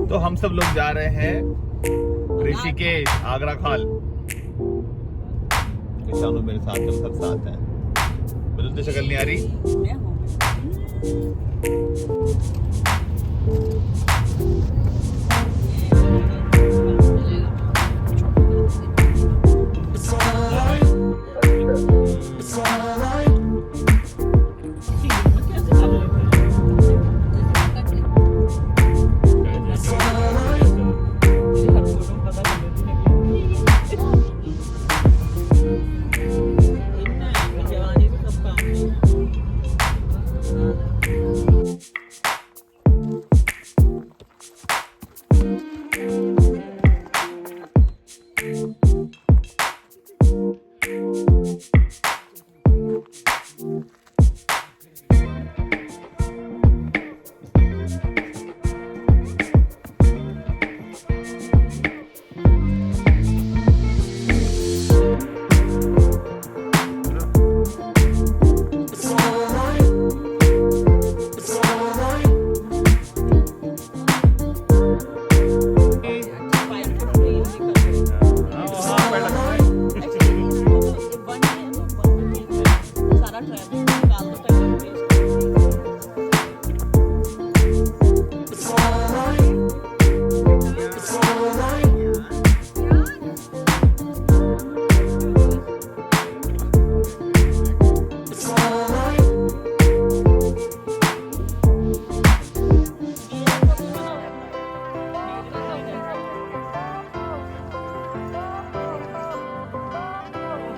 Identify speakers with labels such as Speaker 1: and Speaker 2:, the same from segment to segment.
Speaker 1: तो हम सब लोग जा रहे हैं ऋषिकेश, आगरा खाल। किसानों मेरे साथ, हम सब साथ हैं। मुझे तो शक्ल नहीं आ रही।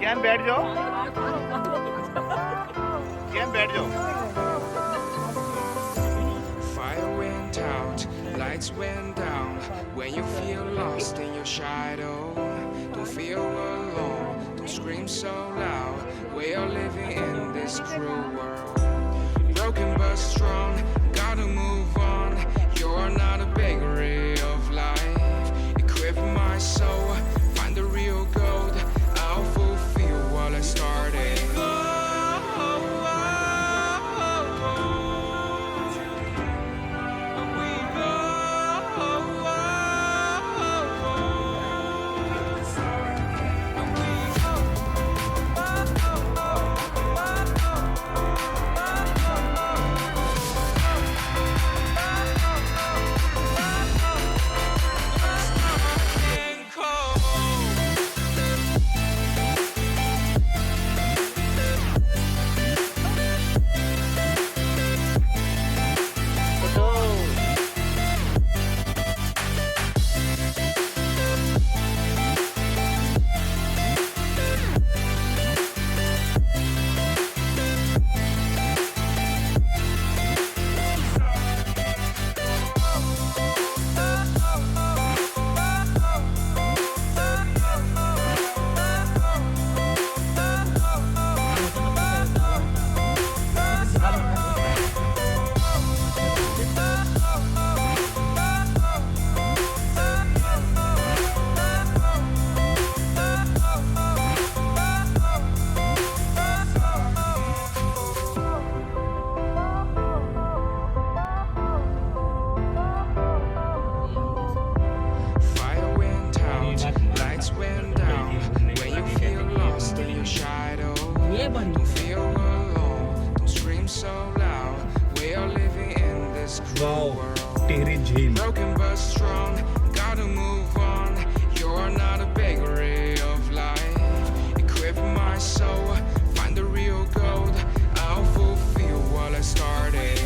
Speaker 1: कैन बैठ जाओ, कैन बैठ जाओ।
Speaker 2: Fire went out, lights went down. When you feel lost in your shadow, don't feel alone, don't scream so loud. We are living in this cruel world. Broken but strong, gotta move on. You're not a bakery of life. Equip my soul, find the real gold. I'll fulfill what I started.
Speaker 1: Tehri झील।
Speaker 2: Broken but strong, gotta move on. You're not a bakery of life. Equip my soul, find the real gold. I'll fulfill what I started.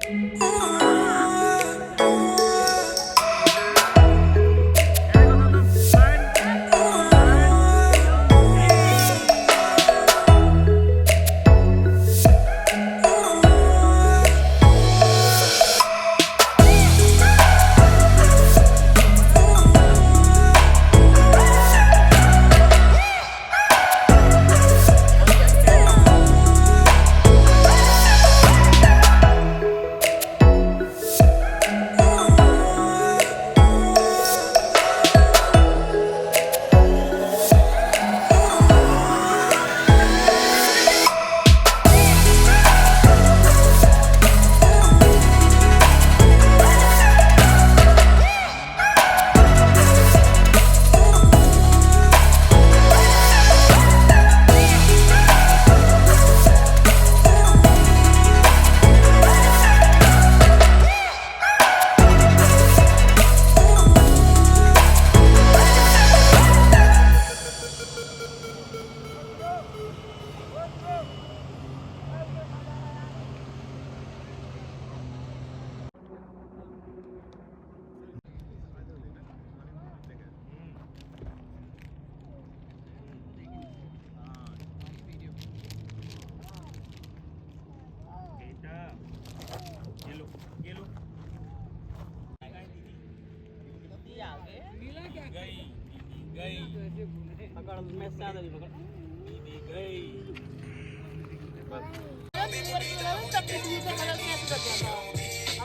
Speaker 3: हम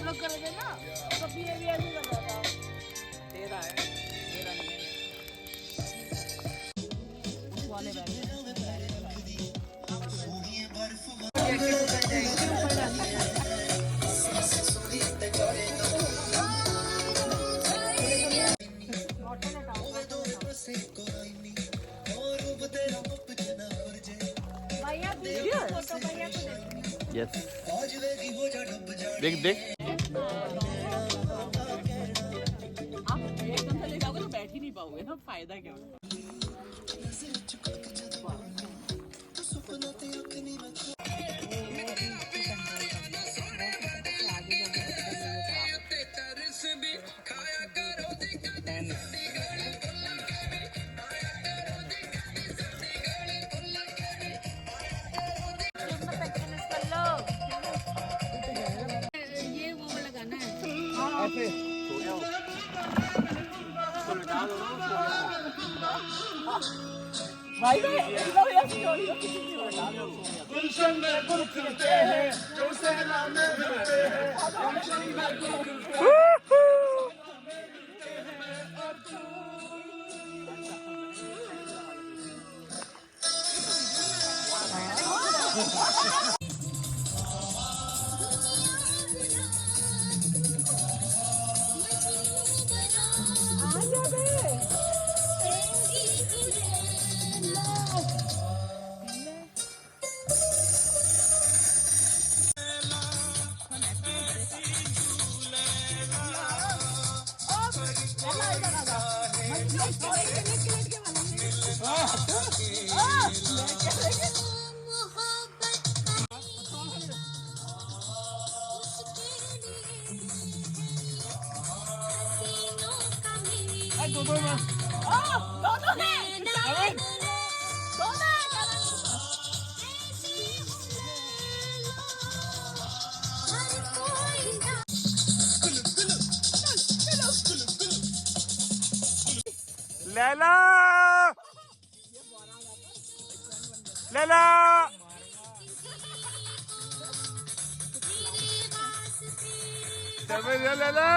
Speaker 3: लोग कर रहे थे ना, कभी ये भी ऐसे कर रहा था। तेरा है, तेरा नहीं है। वाले बैठे हैं। भैया फोटो भैया को देखो।
Speaker 1: यस देख देख
Speaker 3: आप एकदम से ले जाओगे तो बैठ ही नहीं पाओगे ना, फायदा क्या होगा। ये वो लगाना है। भाई
Speaker 4: गुलशन में गुल खिलते हैं, जो सेना में मिलते हैं, गुलशन में गुल खिलते हैं।
Speaker 1: Laila Laila Laila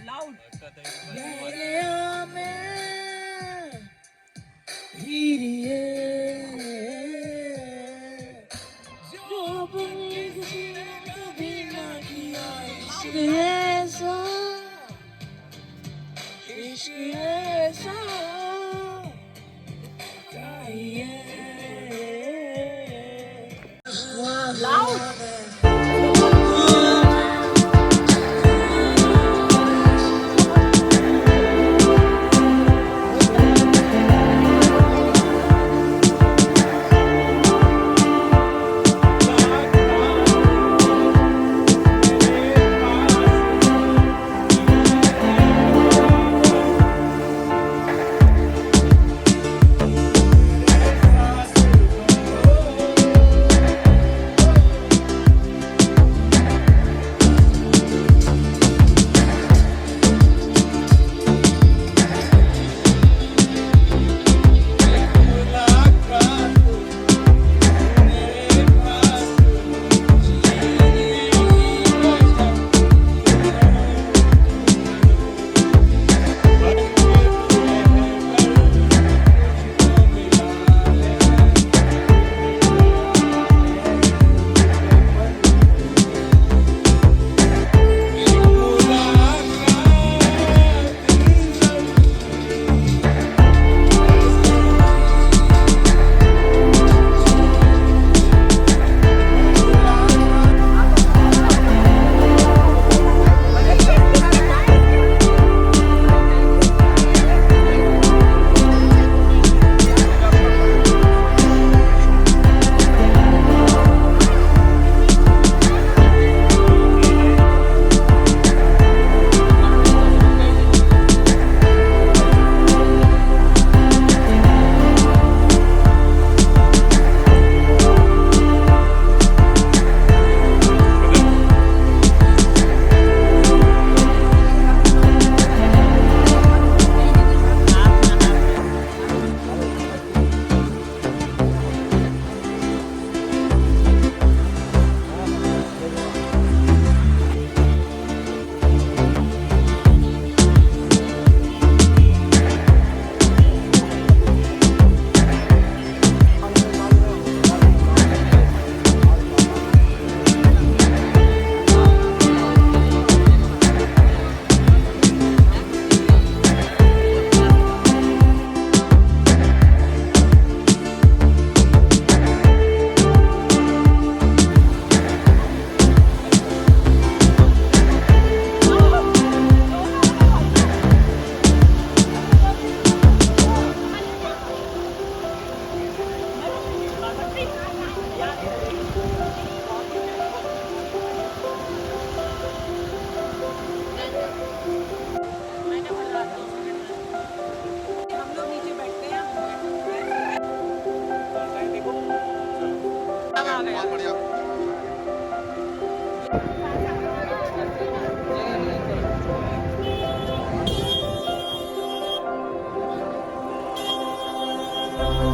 Speaker 3: loud Bye.